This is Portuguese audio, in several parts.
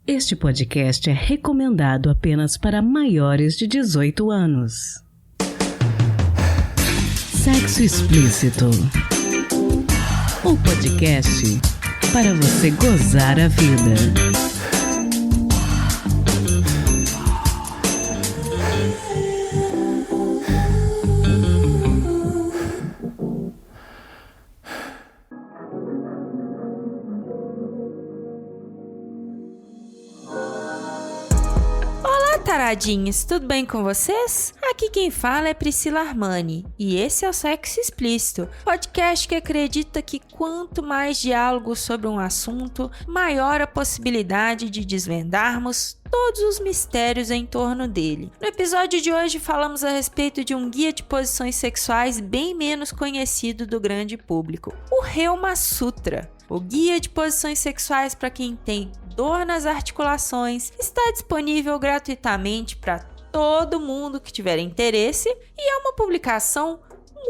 Este podcast é recomendado apenas para maiores de 18 anos. Sexo Explícito. O podcast para você gozar a vida. Taradinhos, tudo bem com vocês? Aqui quem fala é Priscila Armani e esse é o Sexo Explícito, podcast que acredita que quanto mais diálogo sobre um assunto, maior a possibilidade de desvendarmos todos os mistérios em torno dele. No episódio de hoje falamos a respeito de um guia de posições sexuais bem menos conhecido do grande público, o Reuma Sutra. O guia de posições sexuais para quem tem dor nas articulações está disponível gratuitamente para todo mundo que tiver interesse e é uma publicação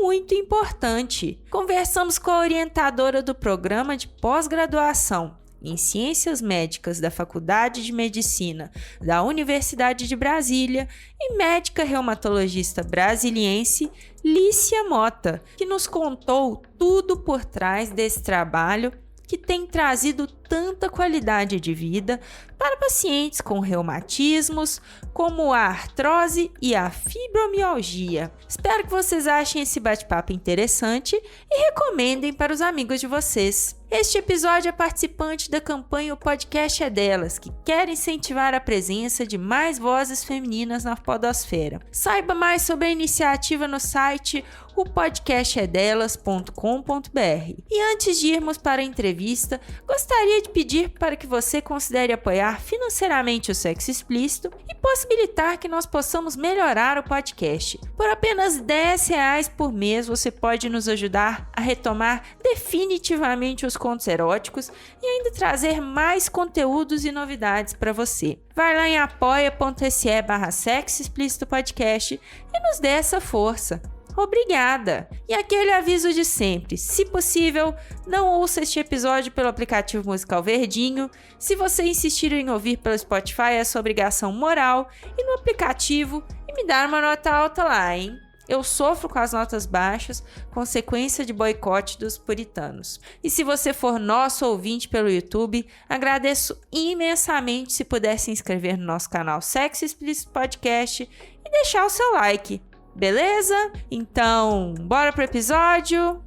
muito importante. Conversamos com a orientadora do programa de pós-graduação em Ciências Médicas da Faculdade de Medicina da Universidade de Brasília e médica reumatologista brasiliense Lícia Mota, que nos contou tudo por trás desse trabalho que tem trazido tanta qualidade de vida para pacientes com reumatismos, como a artrose e a fibromialgia. Espero que vocês achem esse bate-papo interessante e recomendem para os amigos de vocês. Este episódio é participante da campanha O Podcast é Delas, que quer incentivar a presença de mais vozes femininas na podosfera. Saiba mais sobre a iniciativa no site opodcastedelas.com.br. E antes de irmos para a entrevista, gostaria de pedir para que você considere apoiar financeiramente o Sexo Explícito e possibilitar que nós possamos melhorar o podcast. Por apenas R$10 por mês, você pode nos ajudar a retomar definitivamente os contos eróticos e ainda trazer mais conteúdos e novidades para você. Vai lá em apoia.se/Sexo Explícito Podcast e nos dê essa força. Obrigada! E aquele aviso de sempre, se possível, não ouça este episódio pelo aplicativo musical Verdinho. Se você insistir em ouvir pelo Spotify, é sua obrigação moral e no aplicativo e me dar uma nota alta lá, hein? Eu sofro com as notas baixas, consequência de boicote dos puritanos. E se você for nosso ouvinte pelo YouTube, agradeço imensamente se puder se inscrever no nosso canal Sexo Explícito Podcast e deixar o seu like. Beleza? Então, bora pro episódio?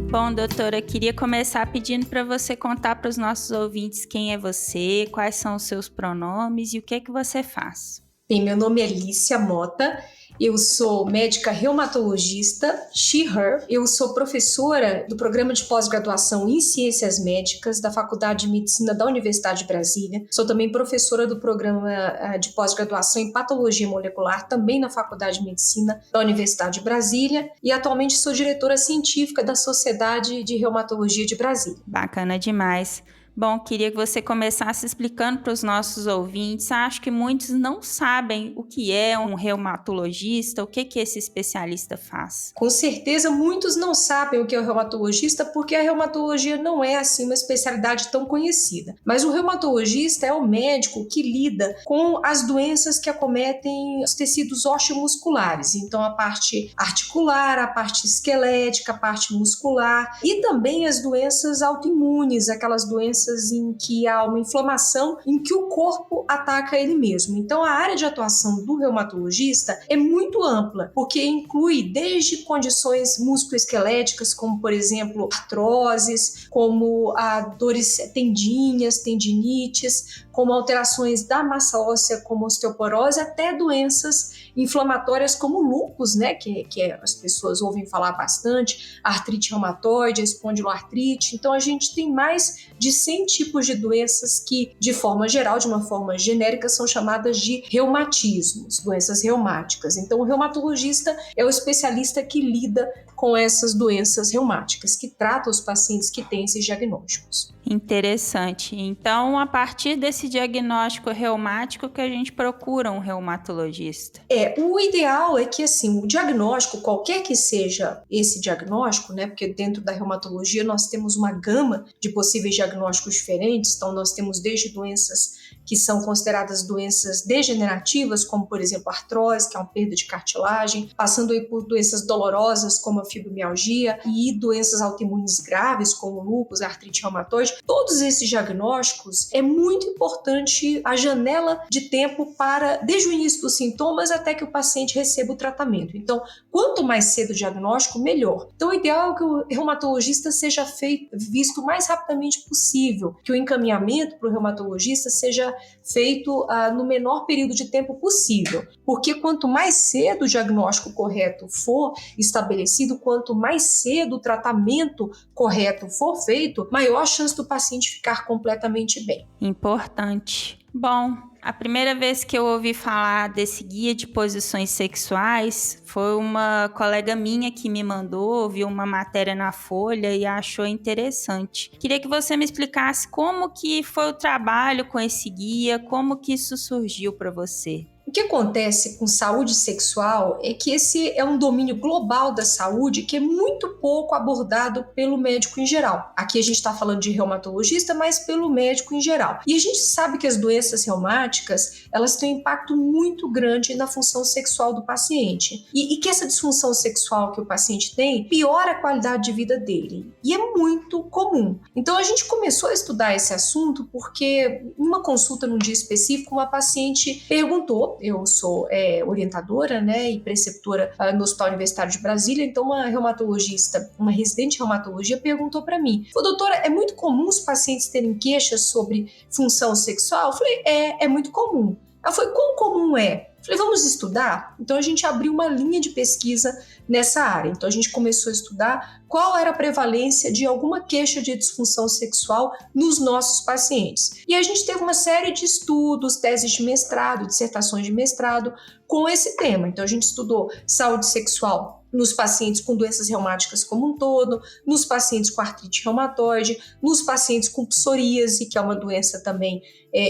Bom, doutora, queria começar pedindo para você contar para os nossos ouvintes quem é você, quais são os seus pronomes e o que é que você faz. Bem, meu nome é Lícia Mota, eu sou médica reumatologista, she/her. Eu sou professora do programa de pós-graduação em Ciências Médicas da Faculdade de Medicina da Universidade de Brasília. Sou também professora do programa de pós-graduação em Patologia Molecular, também na Faculdade de Medicina da Universidade de Brasília. E atualmente sou diretora científica da Sociedade de Reumatologia de Brasília. Bacana demais. Bom, queria que você começasse explicando para os nossos ouvintes. Acho que muitos não sabem o que é um reumatologista, o que esse especialista faz. Com certeza, muitos não sabem o que é o reumatologista porque a reumatologia não é assim uma especialidade tão conhecida. Mas o reumatologista é o médico que lida com as doenças que acometem os tecidos osteomusculares. Então, a parte articular, a parte esquelética, a parte muscular e também as doenças autoimunes, aquelas doenças em que há uma inflamação, em que o corpo ataca ele mesmo. Então, a área de atuação do reumatologista é muito ampla, porque inclui desde condições musculoesqueléticas, como, por exemplo, artroses, como dores tendíneas, tendinites, como alterações da massa óssea, como osteoporose, até doenças inflamatórias como lúpus, né, que as pessoas ouvem falar bastante, artrite reumatoide, espondiloartrite. Então, a gente tem mais de 100 tipos de doenças que, de forma geral, de uma forma genérica, são chamadas de reumatismos, doenças reumáticas. Então, o reumatologista é o especialista que lida com essas doenças reumáticas, que trata os pacientes que têm esses diagnósticos. Interessante. Então, a partir desse diagnóstico reumático que a gente procura um reumatologista. O ideal é que, assim, o diagnóstico, qualquer que seja esse diagnóstico, né, porque dentro da reumatologia nós temos uma gama de possíveis diagnósticos diferentes, então nós temos desde doenças que são consideradas doenças degenerativas, como, por exemplo, artrose, que é uma perda de cartilagem, passando aí por doenças dolorosas, como a fibromialgia, e doenças autoimunes graves, como lúpus, artrite reumatoide. Todos esses diagnósticos, é muito importante a janela de tempo para, desde o início dos sintomas até que o paciente receba o tratamento. Então, quanto mais cedo o diagnóstico, melhor. Então, o ideal é que o reumatologista seja visto o mais rapidamente possível, que o encaminhamento para o reumatologista seja feito no menor período de tempo possível, porque quanto mais cedo o diagnóstico correto for estabelecido, quanto mais cedo o tratamento correto for feito, maior a chance do paciente ficar completamente bem. Importante. Bom, a primeira vez que eu ouvi falar desse guia de posições sexuais foi uma colega minha que me mandou, viu uma matéria na Folha e achou interessante. Queria que você me explicasse como que foi o trabalho com esse guia, como que isso surgiu para você. O que acontece com saúde sexual é que esse é um domínio global da saúde que é muito pouco abordado pelo médico em geral. Aqui a gente está falando de reumatologista, mas pelo médico em geral. E a gente sabe que as doenças reumáticas, elas têm um impacto muito grande na função sexual do paciente. E que essa disfunção sexual que o paciente tem piora a qualidade de vida dele. E é muito comum. Então a gente começou a estudar esse assunto porque, em uma consulta num dia específico, uma paciente perguntou. Eu sou orientadora, né, e preceptora no Hospital Universitário de Brasília, então uma reumatologista, uma residente de reumatologia perguntou para mim, doutora, é muito comum os pacientes terem queixas sobre função sexual? Eu falei, é muito comum. Ela falou, quão comum é? Eu falei, vamos estudar? Então a gente abriu uma linha de pesquisa nessa área. Então a gente começou a estudar qual era a prevalência de alguma queixa de disfunção sexual nos nossos pacientes. E a gente teve uma série de estudos, teses de mestrado, dissertações de mestrado com esse tema. Então a gente estudou saúde sexual nos pacientes com doenças reumáticas como um todo, nos pacientes com artrite reumatoide, nos pacientes com psoríase, que é uma doença também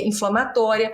inflamatória,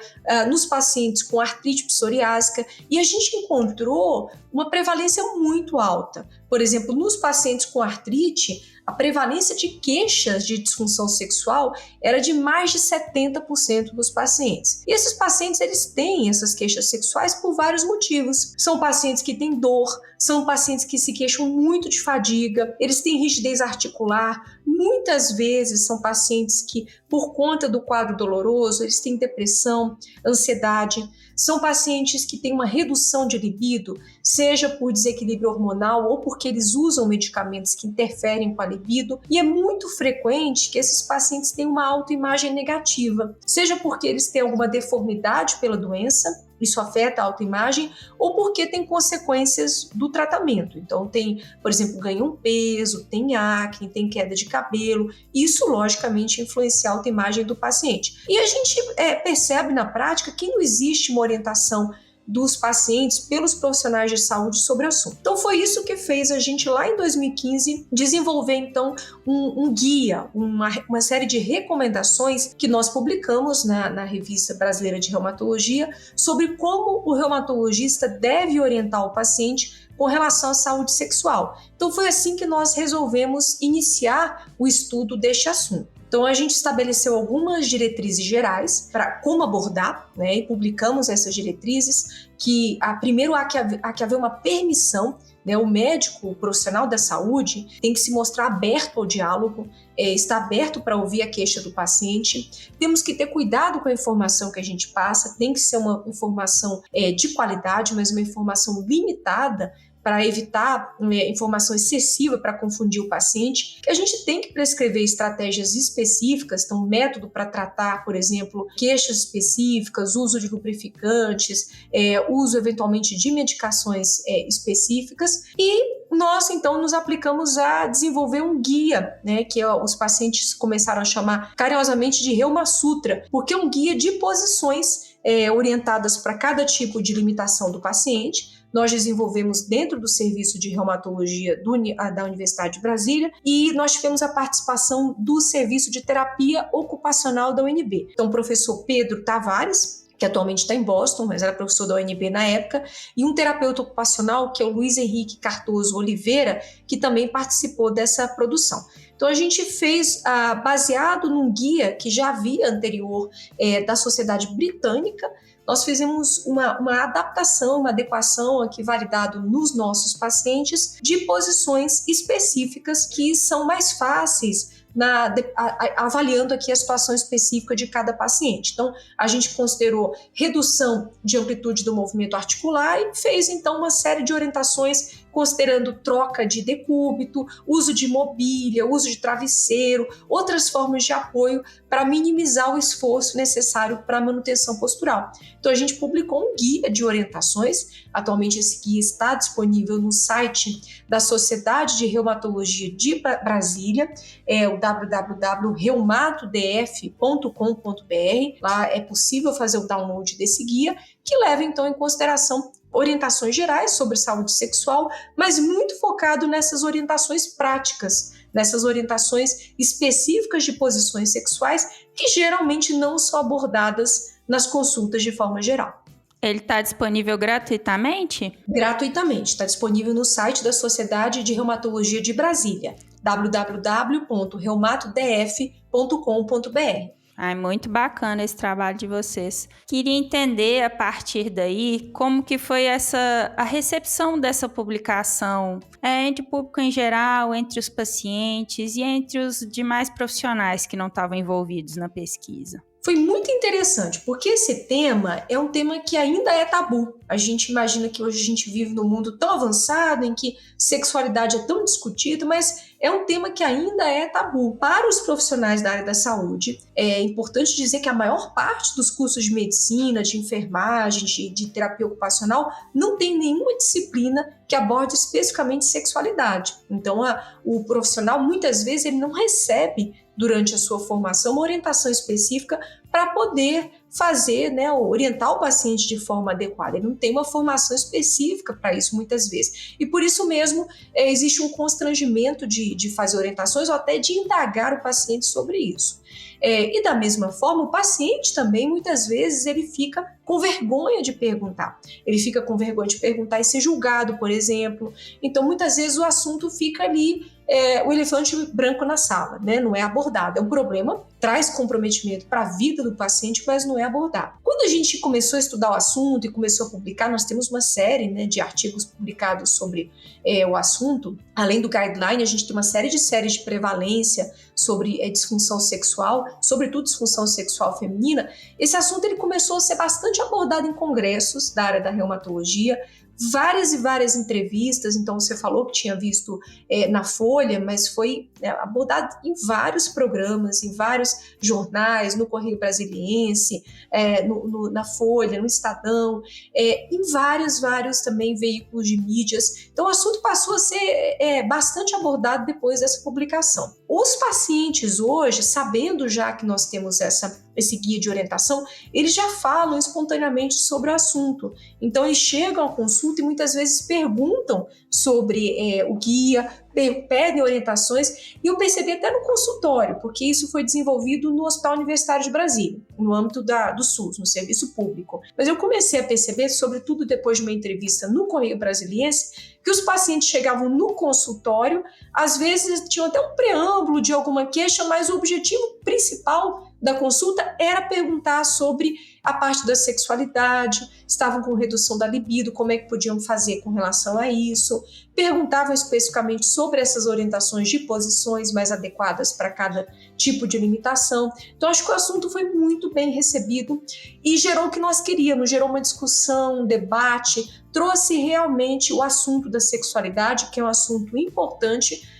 nos pacientes com artrite psoriásica, e a gente encontrou uma prevalência muito alta. Por exemplo, nos pacientes com artrite, a prevalência de queixas de disfunção sexual era de mais de 70% dos pacientes. E esses pacientes, eles têm essas queixas sexuais por vários motivos. São pacientes que têm dor, são pacientes que se queixam muito de fadiga, eles têm rigidez articular, muitas vezes são pacientes que, por conta do quadro doloroso, eles têm depressão, ansiedade, são pacientes que têm uma redução de libido, seja por desequilíbrio hormonal ou porque eles usam medicamentos que interferem com a libido, e é muito frequente que esses pacientes tenham uma autoimagem negativa, seja porque eles têm alguma deformidade pela doença, isso afeta a autoimagem, ou porque tem consequências do tratamento. Então tem, por exemplo, ganham peso, tem acne, tem queda de cabelo, isso logicamente influencia a autoimagem do paciente. E a gente percebe na prática que não existe uma orientação dos pacientes pelos profissionais de saúde sobre o assunto. Então foi isso que fez a gente lá em 2015 desenvolver então um guia, uma série de recomendações que nós publicamos na Revista Brasileira de Reumatologia sobre como o reumatologista deve orientar o paciente com relação à saúde sexual. Então foi assim que nós resolvemos iniciar o estudo deste assunto. Então, a gente estabeleceu algumas diretrizes gerais para como abordar, né, e publicamos essas diretrizes, que primeiro há que haver uma permissão, né, o médico, o profissional da saúde, tem que se mostrar aberto ao diálogo, está aberto para ouvir a queixa do paciente. Temos que ter cuidado com a informação que a gente passa, tem que ser uma informação de qualidade, mas uma informação limitada, para evitar informação excessiva para confundir o paciente. A gente tem que prescrever estratégias específicas, então método para tratar, por exemplo, queixas específicas, uso de lubrificantes, uso eventualmente de medicações específicas, e nós então nos aplicamos a desenvolver um guia, né, que os pacientes começaram a chamar carinhosamente de Reuma Sutra, porque é um guia de posições orientadas para cada tipo de limitação do paciente, nós desenvolvemos dentro do serviço de reumatologia da Universidade de Brasília, e nós tivemos a participação do serviço de terapia ocupacional da UNB. Então, o professor Pedro Tavares, que atualmente está em Boston, mas era professor da UNB na época, e um terapeuta ocupacional, que é o Luiz Henrique Cardoso Oliveira, que também participou dessa produção. Então, a gente fez, baseado num guia que já havia anterior da Sociedade Britânica, nós fizemos uma adaptação, uma adequação aqui validado nos nossos pacientes de posições específicas que são mais fáceis avaliando aqui a situação específica de cada paciente. Então, a gente considerou redução de amplitude do movimento articular e fez, então, uma série de orientações considerando troca de decúbito, uso de mobília, uso de travesseiro, outras formas de apoio para minimizar o esforço necessário para a manutenção postural. Então, a gente publicou um guia de orientações. Atualmente, esse guia está disponível no site da Sociedade de Reumatologia de Brasília, o www.reumatodf.com.br. Lá é possível fazer o download desse guia, que leva, então, em consideração orientações gerais sobre saúde sexual, mas muito focado nessas orientações práticas, nessas orientações específicas de posições sexuais que geralmente não são abordadas nas consultas de forma geral. Ele está disponível gratuitamente? Gratuitamente, está disponível no site da Sociedade de Reumatologia de Brasília, www.reumatodf.com.br. Muito bacana esse trabalho de vocês. Queria entender a partir daí como que foi a recepção dessa publicação entre o público em geral, entre os pacientes e entre os demais profissionais que não estavam envolvidos na pesquisa. Foi muito interessante, porque esse tema é um tema que ainda é tabu. A gente imagina que hoje a gente vive num mundo tão avançado, em que sexualidade é tão discutida, mas é um tema que ainda é tabu. Para os profissionais da área da saúde, é importante dizer que a maior parte dos cursos de medicina, de enfermagem, de terapia ocupacional, não tem nenhuma disciplina que aborde especificamente sexualidade. Então, o profissional, muitas vezes, ele não recebe durante a sua formação uma orientação específica para poder fazer, orientar o paciente de forma adequada. Ele não tem uma formação específica para isso muitas vezes. E por isso mesmo existe um constrangimento de fazer orientações ou até de indagar o paciente sobre isso. E da mesma forma, o paciente também, muitas vezes, ele fica com vergonha de perguntar. Ele fica com vergonha de perguntar e ser julgado, por exemplo. Então, muitas vezes, o assunto fica ali, o elefante branco na sala, não é abordado. É um problema, traz comprometimento para a vida do paciente, mas não é abordado. Quando a gente começou a estudar o assunto e começou a publicar, nós temos uma série de artigos publicados sobre o assunto. Além do guideline, a gente tem uma série de prevalência sobre disfunção sexual, sobretudo disfunção sexual feminina. Esse assunto ele começou a ser bastante abordado em congressos da área da reumatologia, várias e várias entrevistas. Então, você falou que tinha visto na Folha, mas foi abordado em vários programas, em vários jornais, no Correio Brasiliense, na Folha, no Estadão, em vários também veículos de mídias. Então, o assunto passou a ser bastante abordado depois dessa publicação. Os pacientes hoje, sabendo já que nós temos esse guia de orientação, eles já falam espontaneamente sobre o assunto. Então, eles chegam à consulta e muitas vezes perguntam sobre o guia, pedem orientações, e eu percebi até no consultório, porque isso foi desenvolvido no Hospital Universitário de Brasília, no âmbito do SUS, no serviço público. Mas eu comecei a perceber, sobretudo depois de uma entrevista no Correio Brasiliense, que os pacientes chegavam no consultório, às vezes tinham até um preâmbulo de alguma queixa, mas o objetivo principal da consulta era perguntar sobre a parte da sexualidade, estavam com redução da libido, como é que podiam fazer com relação a isso, perguntavam especificamente sobre essas orientações de posições mais adequadas para cada tipo de limitação. Então, acho que o assunto foi muito bem recebido e gerou o que nós queríamos, gerou uma discussão, um debate, trouxe realmente o assunto da sexualidade, que é um assunto importante,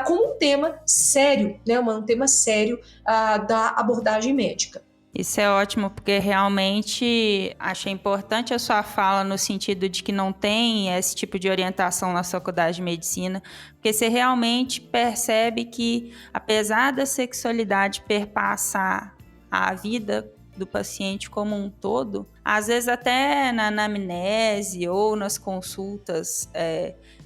como um tema sério, um tema sério da abordagem médica. Isso é ótimo, porque realmente achei importante a sua fala no sentido de que não tem esse tipo de orientação na faculdade de medicina, porque você realmente percebe que, apesar da sexualidade perpassar a vida do paciente como um todo, às vezes até na anamnese ou nas consultas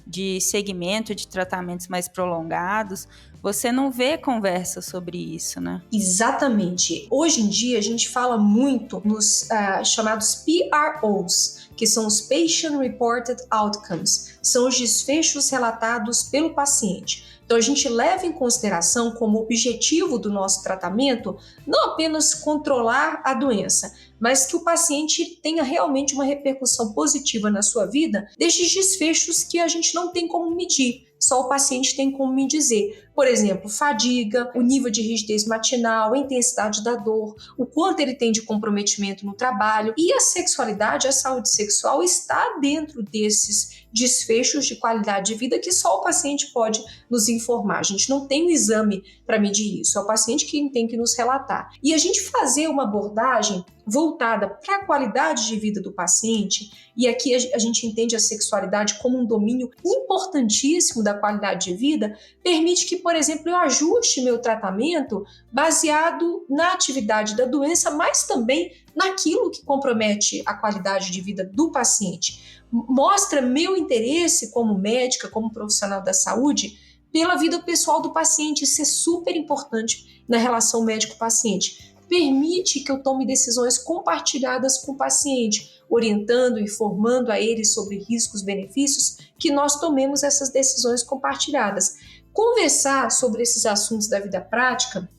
de segmento de tratamentos mais prolongados, você não vê conversa sobre isso, né? Exatamente. Hoje em dia a gente fala muito nos chamados PROs, que são os Patient Reported Outcomes, são os desfechos relatados pelo paciente. Então a gente leva em consideração como objetivo do nosso tratamento não apenas controlar a doença, mas que o paciente tenha realmente uma repercussão positiva na sua vida destes desfechos que a gente não tem como medir. Só o paciente tem como me dizer, por exemplo, fadiga, o nível de rigidez matinal, a intensidade da dor, o quanto ele tem de comprometimento no trabalho. E a sexualidade, a saúde sexual está dentro desses desfechos de qualidade de vida que só o paciente pode nos informar. A gente não tem um exame para medir isso, é o paciente quem tem que nos relatar. E a gente fazer uma abordagem voltada para a qualidade de vida do paciente, e aqui a gente entende a sexualidade como um domínio importantíssimo da qualidade de vida, permite que, por exemplo, eu ajuste meu tratamento baseado na atividade da doença, mas também naquilo que compromete a qualidade de vida do paciente. Mostra meu interesse como médica, como profissional da saúde, pela vida pessoal do paciente. Isso é super importante na relação médico-paciente. Permite que eu tome decisões compartilhadas com o paciente, orientando, informando a ele sobre riscos, benefícios, que nós tomemos essas decisões compartilhadas. Conversar sobre esses assuntos da vida prática,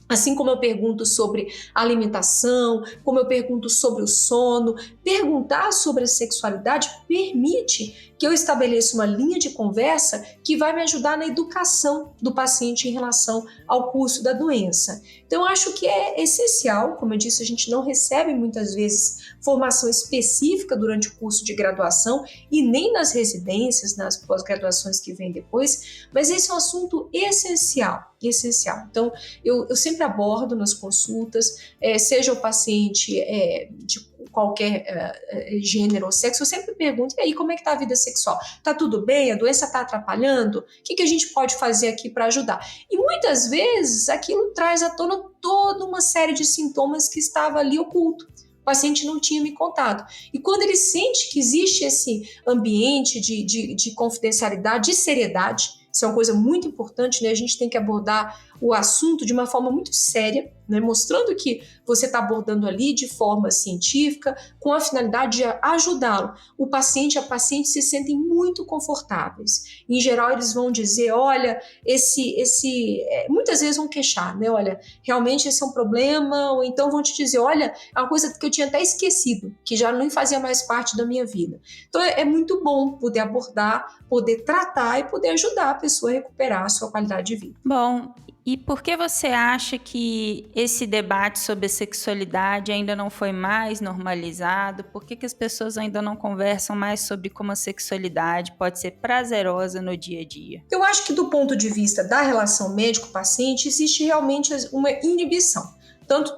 assim como eu pergunto sobre alimentação, como eu pergunto sobre o sono, perguntar sobre a sexualidade permite que eu estabeleça uma linha de conversa que vai me ajudar na educação do paciente em relação ao curso da doença. Então, eu acho que é essencial, como eu disse, a gente não recebe muitas vezes formação específica durante o curso de graduação e nem nas residências, nas pós-graduações que vêm depois, mas esse é um assunto essencial. Então, eu sempre abordo nas consultas, seja o paciente de qualquer gênero ou sexo, eu sempre pergunto, e aí, como é que está a vida sexual? Está tudo bem? A doença está atrapalhando? O que a gente pode fazer aqui para ajudar? E muitas vezes aquilo traz à tona toda uma série de sintomas que estava ali oculto. O paciente não tinha me contado. E quando ele sente que existe esse ambiente de confidencialidade, de seriedade, isso é uma coisa muito importante, né? A gente tem que abordar o assunto de uma forma muito séria, né? Mostrando que você está abordando ali de forma científica, com a finalidade de ajudá-lo. O paciente e a paciente se sentem muito confortáveis. Em geral, eles vão dizer, olha, muitas vezes vão queixar, né? Olha, realmente esse é um problema, ou então vão te dizer, olha, é uma coisa que eu tinha até esquecido, que já nem fazia mais parte da minha vida. Então, é muito bom poder abordar, poder tratar e poder ajudar a pessoa a recuperar a sua qualidade de vida. Bom, e por que você acha que esse debate sobre a sexualidade ainda não foi mais normalizado? Por que as pessoas ainda não conversam mais sobre como a sexualidade pode ser prazerosa no dia a dia? Eu acho que do ponto de vista da relação médico-paciente, existe realmente uma inibição, tanto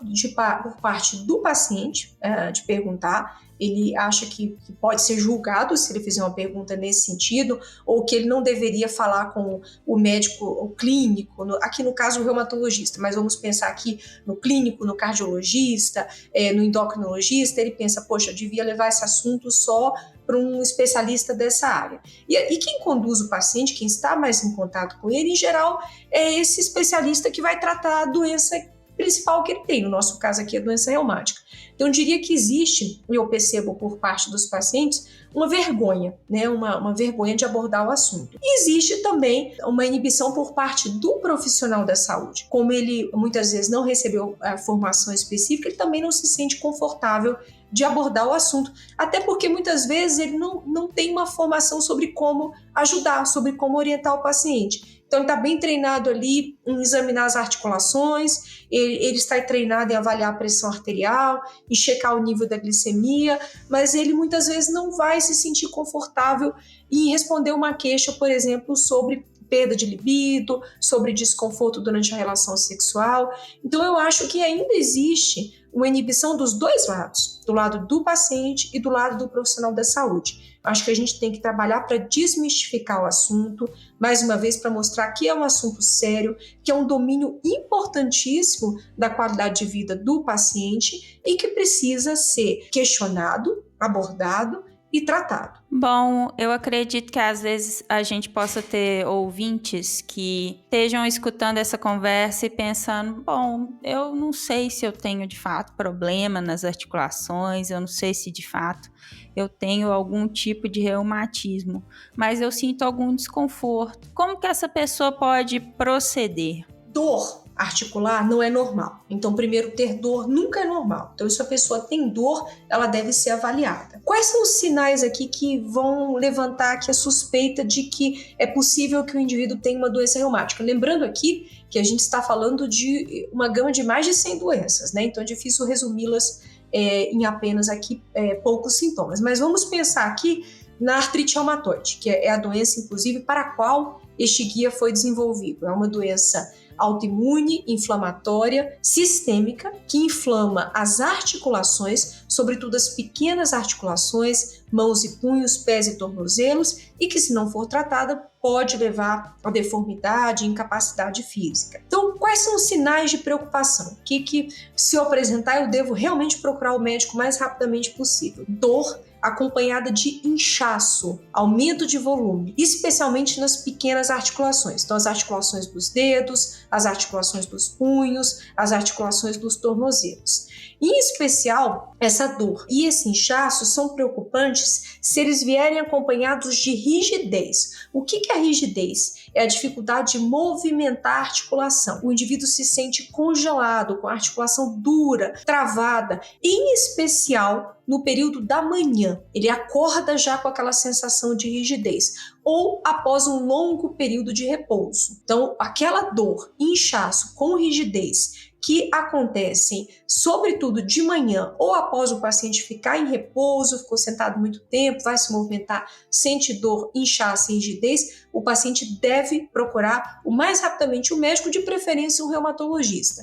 por parte do paciente, de perguntar, ele acha que pode ser julgado se ele fizer uma pergunta nesse sentido, ou que ele não deveria falar com o médico, o clínico, aqui no caso o reumatologista, mas vamos pensar aqui no clínico, no cardiologista, no endocrinologista, ele pensa, poxa, eu devia levar esse assunto só para um especialista dessa área. E quem conduz o paciente, quem está mais em contato com ele, em geral, é esse especialista que vai tratar a doença principal que ele tem, no nosso caso aqui a doença reumática. Então eu diria que existe, e eu percebo por parte dos pacientes, uma vergonha, né? Uma vergonha de abordar o assunto. E existe também uma inibição por parte do profissional da saúde. Como ele muitas vezes não recebeu a formação específica, ele também não se sente confortável de abordar o assunto, até porque muitas vezes ele não tem uma formação sobre como ajudar, sobre como orientar o paciente. Então, ele está bem treinado ali em examinar as articulações, ele está treinado em avaliar a pressão arterial, em checar o nível da glicemia, mas ele muitas vezes não vai se sentir confortável em responder uma queixa, por exemplo, sobre perda de libido, sobre desconforto durante a relação sexual. Então, eu acho que ainda existe uma inibição dos dois lados, do lado do paciente e do lado do profissional da saúde. Acho que a gente tem que trabalhar para desmistificar o assunto, mais uma vez para mostrar que é um assunto sério, que é um domínio importantíssimo da qualidade de vida do paciente e que precisa ser questionado, abordado e tratado. Bom, eu acredito que às vezes a gente possa ter ouvintes que estejam escutando essa conversa e pensando, bom, eu não sei se eu tenho de fato problema nas articulações, eu não sei se de fato eu tenho algum tipo de reumatismo, mas eu sinto algum desconforto. Como que essa pessoa pode proceder? Dor articular não é normal. Então, primeiro, ter dor nunca é normal. Então, se a pessoa tem dor, ela deve ser avaliada. Quais são os sinais aqui que vão levantar aqui a suspeita de que é possível que o indivíduo tenha uma doença reumática? Lembrando aqui que a gente está falando de uma gama de mais de 100 doenças, né? Então, é difícil resumi-las em apenas aqui poucos sintomas. Mas vamos pensar aqui na artrite reumatoide, que é a doença, inclusive, para a qual este guia foi desenvolvido. É uma doença autoimune, inflamatória, sistêmica, que inflama as articulações, sobretudo as pequenas articulações, mãos e punhos, pés e tornozelos, e que, se não for tratada, pode levar a deformidade e incapacidade física. Então, quais são os sinais de preocupação? Que se eu apresentar, eu devo realmente procurar o médico o mais rapidamente possível. Dor acompanhada de inchaço, aumento de volume, especialmente nas pequenas articulações. Então, as articulações dos dedos, as articulações dos punhos, as articulações dos tornozelos. Em especial, essa dor e esse inchaço são preocupantes se eles vierem acompanhados de rigidez. O que é a rigidez? É a dificuldade de movimentar a articulação. O indivíduo se sente congelado, com a articulação dura, travada, em especial no período da manhã. Ele acorda já com aquela sensação de rigidez, ou após um longo período de repouso. Então, aquela dor, inchaço com rigidez que acontecem, sobretudo de manhã ou após o paciente ficar em repouso, ficou sentado muito tempo, vai se movimentar, sente dor, inchaço e rigidez, o paciente deve procurar o mais rapidamente o médico, de preferência um reumatologista.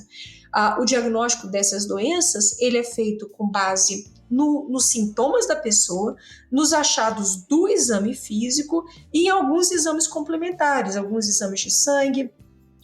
O diagnóstico dessas doenças, ele é feito com base nos sintomas da pessoa, nos achados do exame físico e em alguns exames complementares, alguns exames de sangue,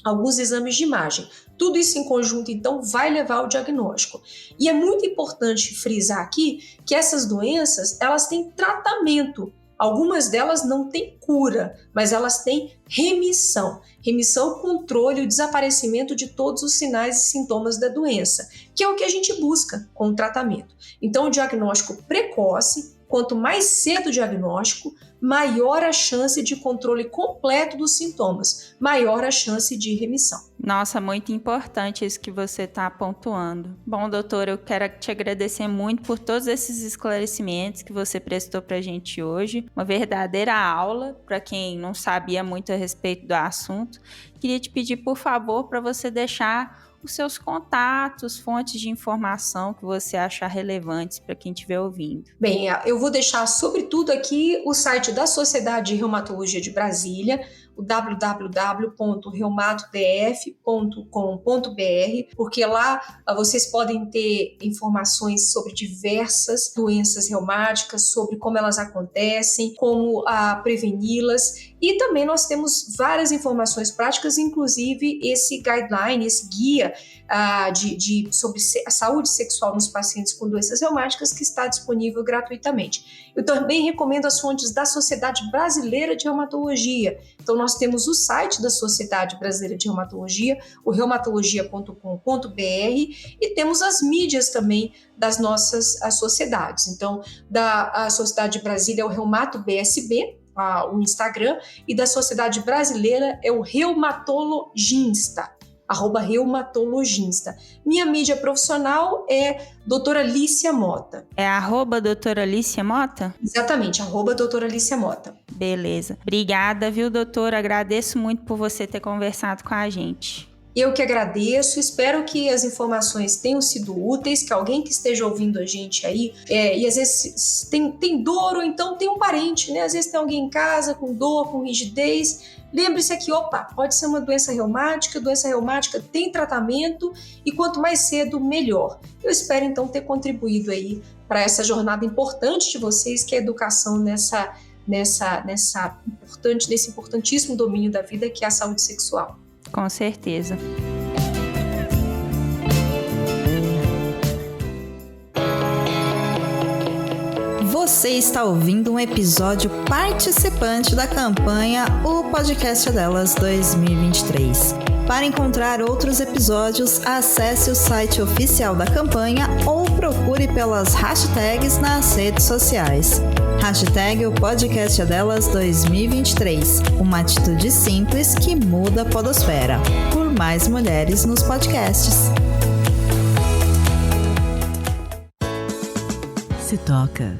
alguns exames de imagem. Tudo isso em conjunto, então, vai levar ao diagnóstico. E é muito importante frisar aqui que essas doenças, elas têm tratamento. Algumas delas não têm cura, mas elas têm remissão. Remissão, controle e o desaparecimento de todos os sinais e sintomas da doença, que é o que a gente busca com o tratamento. Então, o diagnóstico precoce, quanto mais cedo o diagnóstico, maior a chance de controle completo dos sintomas, maior a chance de remissão. Nossa, muito importante isso que você está pontuando. Bom, doutora, eu quero te agradecer muito por todos esses esclarecimentos que você prestou para a gente hoje. Uma verdadeira aula para quem não sabia muito a respeito do assunto. Queria te pedir, por favor, para você deixar os seus contatos, fontes de informação que você achar relevantes para quem estiver ouvindo. Bem, eu vou deixar, sobretudo, aqui o site da Sociedade de Reumatologia de Brasília, o www.reumatodf.com.br, porque lá vocês podem ter informações sobre diversas doenças reumáticas, sobre como elas acontecem, como preveni-las, e também nós temos várias informações práticas, inclusive esse guideline, esse guia sobre a saúde sexual nos pacientes com doenças reumáticas, que está disponível gratuitamente. Eu também recomendo as fontes da Sociedade Brasileira de Reumatologia. Então, nós temos o site da Sociedade Brasileira de Reumatologia, o reumatologia.com.br, e temos as mídias também das nossas sociedades. Então, da Sociedade de Brasília é o Reumato BSB, o Instagram, e da Sociedade Brasileira é o Reumatologista, @reumatologista. Minha mídia profissional é doutora Lícia Mota. É @doutora Lícia Mota? Exatamente, @doutora Lícia Mota. Beleza. Obrigada, viu, doutora? Agradeço muito por você ter conversado com a gente. Eu que agradeço, espero que as informações tenham sido úteis, que alguém que esteja ouvindo a gente aí, e às vezes tem dor ou então tem um parente, né? Às vezes tem alguém em casa com dor, com rigidez. Lembre-se aqui, pode ser uma doença reumática tem tratamento e quanto mais cedo, melhor. Eu espero então ter contribuído aí para essa jornada importante de vocês, que é a educação nesse importantíssimo domínio da vida, que é a saúde sexual. Com certeza. Você está ouvindo um episódio participante da campanha O Podcast Delas 2023. Para encontrar outros episódios, acesse o site oficial da campanha ou procure pelas hashtags nas redes sociais. Hashtag O Podcast Delas 2023. Uma atitude simples que muda a podosfera. Por mais mulheres nos podcasts. Se toca.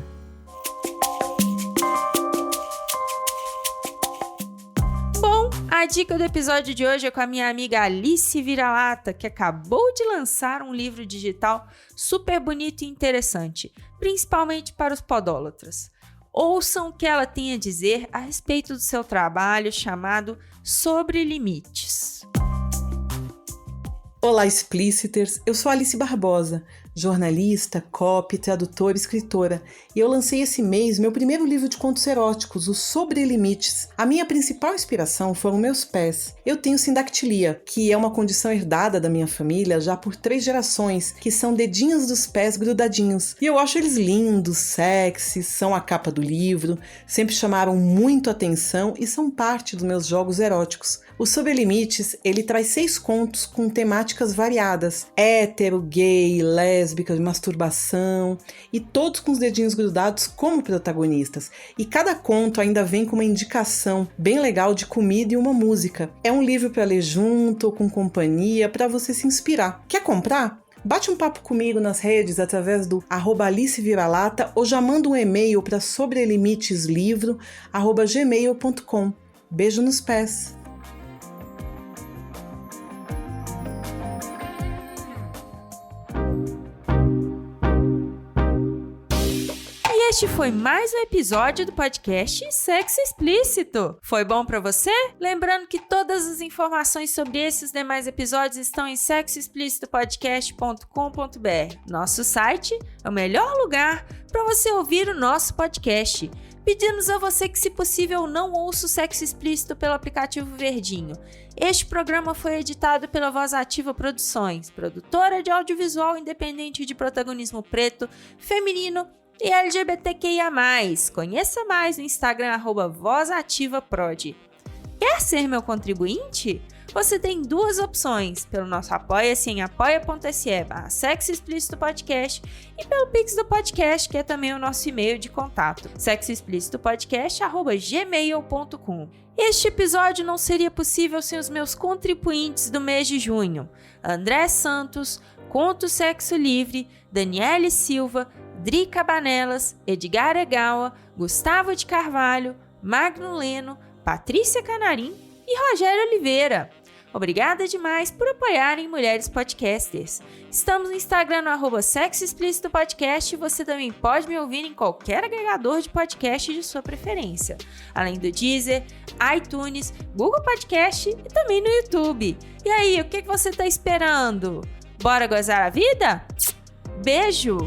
A dica do episódio de hoje é com a minha amiga Alice Vira-Lata, que acabou de lançar um livro digital super bonito e interessante, principalmente para os podólatras. Ouçam o que ela tem a dizer a respeito do seu trabalho chamado Sobre Limites. Olá, Expliciters! Eu sou Alice Barbosa, jornalista, copy, tradutora e escritora, e eu lancei esse mês meu primeiro livro de contos eróticos, o Sobre Limites. A minha principal inspiração foram meus pés. Eu tenho sindactilia, que é uma condição herdada da minha família já por 3 gerações, que são dedinhos dos pés grudadinhos. E eu acho eles lindos, sexy, são a capa do livro, sempre chamaram muito atenção e são parte dos meus jogos eróticos. O Sobre Limites, ele traz 6 contos com temáticas variadas, hétero, gay, lésbica, masturbação, e todos com os dedinhos grudados como protagonistas. E cada conto ainda vem com uma indicação bem legal de comida e uma música. É um livro para ler junto ou com companhia, para você se inspirar. Quer comprar? Bate um papo comigo nas redes através do @AliceViralata ou já manda um e-mail para sobrelimitesLivro@gmail.com. Beijo nos pés! Este foi mais um episódio do podcast Sexo Explícito. Foi bom pra você? Lembrando que todas as informações sobre esses demais episódios estão em sexoexplicitopodcast.com.br. Nosso site é o melhor lugar para você ouvir o nosso podcast. Pedimos a você que, se possível, não ouça o Sexo Explícito pelo aplicativo Verdinho. Este programa foi editado pela Voz Ativa Produções, produtora de audiovisual independente de protagonismo preto, feminino e LGBTQIA+. Conheça mais no Instagram @VozAtivaProd. Quer ser meu contribuinte? Você tem 2 opções, pelo nosso Apoia-se em apoia.se/Sexo Explícito Podcast e pelo Pix do podcast, que é também o nosso e-mail de contato, sexoexplicitopodcast@gmail.com. Este episódio não seria possível sem os meus contribuintes do mês de junho: André Santos, Conto Sexo Livre, Daniele Silva, Dri Cabanelas, Edgar Egawa, Gustavo de Carvalho, Magno Leno, Patrícia Canarim e Rogério Oliveira. Obrigada demais por apoiarem Mulheres Podcasters. Estamos no Instagram no @Sexo Explícito Podcast e você também pode me ouvir em qualquer agregador de podcast de sua preferência, além do Deezer, iTunes, Google Podcast e também no YouTube. E aí, o que você está esperando? Bora gozar a vida? Beijo!